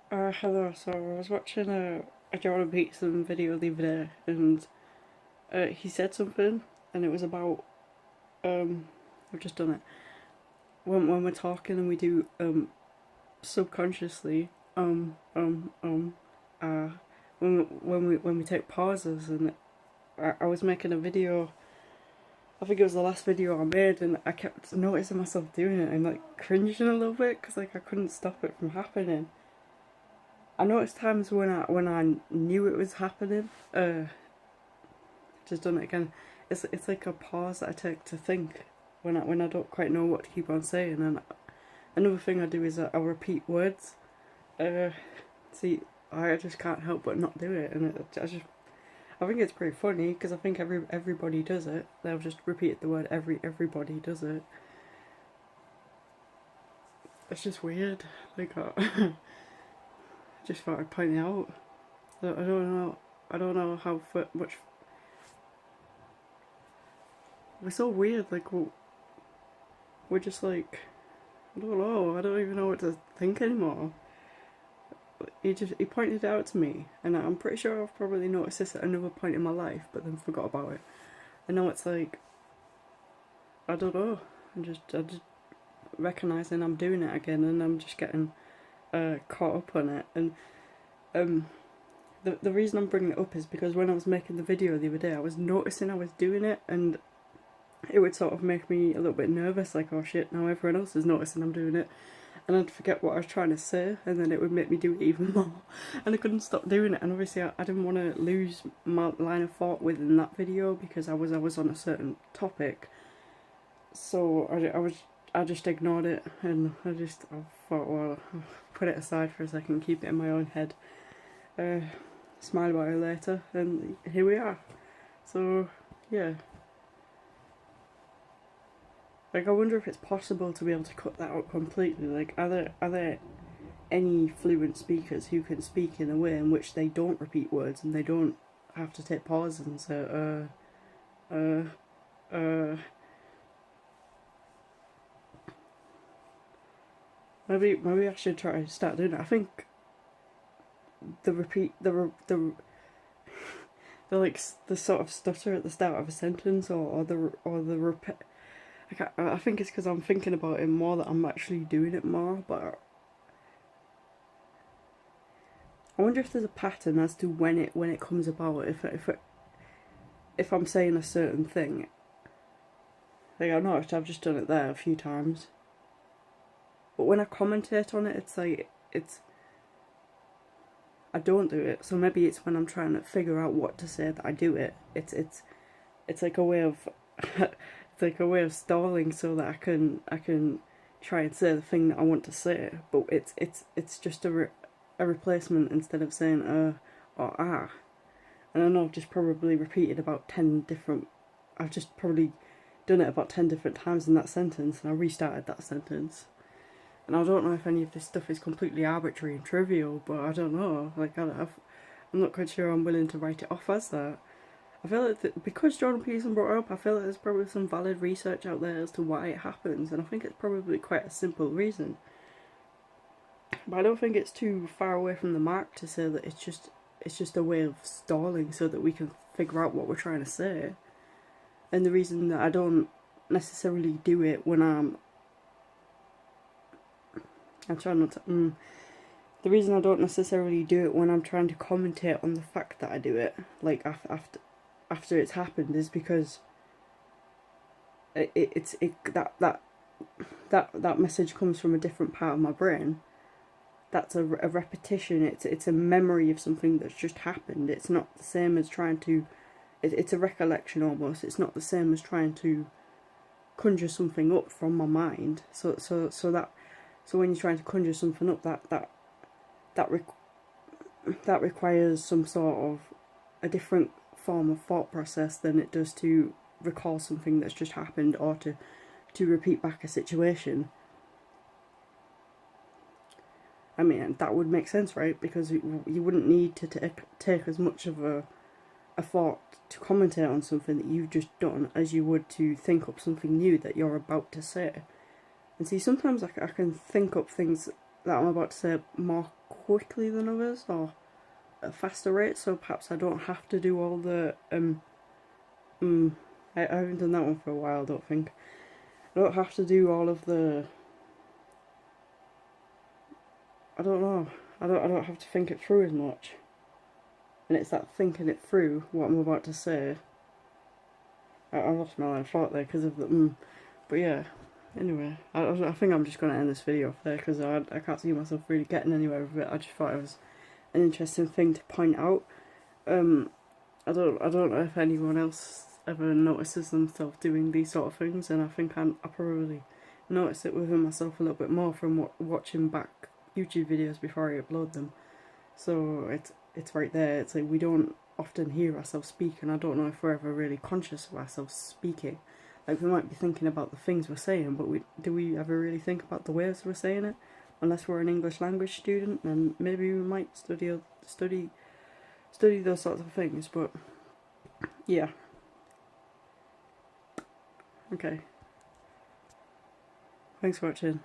Hello. So I was watching a Jordan Peterson video the other day, and he said something, and it was about I've just done it. When we're talking and we do subconsciously uh when we take pauses, and I was making a video. I think it was the last video I made, and I kept noticing myself doing it and like cringing a little bit because like I couldn't stop it from happening. I noticed times when I knew it was happening, just done it again. It's like a pause that I take to think when I don't quite know what to keep on saying. And another thing I do is I'll repeat words. Uh, See, I just can't help but not do it, and I think it's pretty funny because I think everybody does it. They'll just repeat the word everybody does it. It's just weird. Like I just thought I'd point it out. I don't know. I don't know how much. We're so weird. Like we're just like, I don't know. I don't even know what to think anymore. He pointed it out to me, and I'm pretty sure I've probably noticed this at another point in my life, but then forgot about it. I know it's like, I don't know. I just recognizing I'm doing it again, and I'm just getting caught up on it. And um, the reason I'm bringing it up is because when I was making the video the other day, I was noticing I was doing it, and it would sort of make me a little bit nervous, like, oh shit, now everyone else is noticing I'm doing it. And I'd forget what I was trying to say, and then it would make me do it even more. And I couldn't stop doing it, and obviously I didn't want to lose my line of thought within that video because I was on a certain topic. So I just ignored it, and I thought, well, I'll put it aside for a second, keep it in my own head, smile about it later, and here we are. So yeah. Like, I wonder if it's possible to be able to cut that out completely. Like, are there any fluent speakers who can speak in a way in which they don't repeat words and they don't have to take pauses and say uh. Maybe I should try to start doing it. I think the repeat the like the sort of stutter at the start of a sentence, or the repeat. I think it's because I'm thinking about it more that I'm actually doing it more, but I wonder if there's a pattern as to when it comes about. If I'm saying a certain thing, like I noticed I've just done it there a few times, but when I commentate on it, it's like I don't do it. So maybe it's when I'm trying to figure out what to say that I do it. It's like a way of it's like a way of stalling so that I can try and say the thing that I want to say, but it's just a replacement instead of saying or ah. And I know I've just probably repeated about 10 different. I've just probably done it about 10 different times in that sentence, and I restarted that sentence. And I don't know if any of this stuff is completely arbitrary and trivial, but I don't know. Like, I'm not quite sure I'm willing to write it off as that. I feel like because Jordan Peterson brought it up, I feel like there's probably some valid research out there as to why it happens, and I think it's probably quite a simple reason. But I don't think it's too far away from the mark to say that it's just a way of stalling so that we can figure out what we're trying to say. And the reason that I don't necessarily do it when I'm trying not to. The reason I don't necessarily do it when I'm trying to commentate on the fact that I do it, like after it's happened, is because that message comes from a different part of my brain. That's a repetition. It's a memory of something that's just happened. It's not the same as trying to. It's a recollection almost. It's not the same as trying to conjure something up from my mind. So when you're trying to conjure something up, that requires some sort of a different form of thought process than it does to recall something that's just happened, or to repeat back a situation. I mean, that would make sense, right? Because you wouldn't need to take as much of a thought to commentate on something that you've just done as you would to think up something new that you're about to say. And see, sometimes I can think up things that I'm about to say more quickly than others, or at a faster rate, so perhaps I don't have to do all the I haven't done that one for a while, I don't think. I don't have to do all of the, I don't know, I don't have to think it through as much. And it's that thinking it through, what I'm about to say. I lost my line of thought there because of the but yeah, anyway, I think I'm just going to end this video off there because I can't see myself really getting anywhere with it. I just thought it was an interesting thing to point out. I don't know if anyone else ever notices themselves doing these sort of things, and I think I probably notice it within myself a little bit more from watching back YouTube videos before I upload them. So it's right there. It's like we don't often hear ourselves speak, and I don't know if we're ever really conscious of ourselves speaking. Like, we might be thinking about the things we're saying, but do we ever really think about the ways we're saying it? Unless we're an English language student, then maybe we might study those sorts of things. But yeah, okay. Thanks for watching.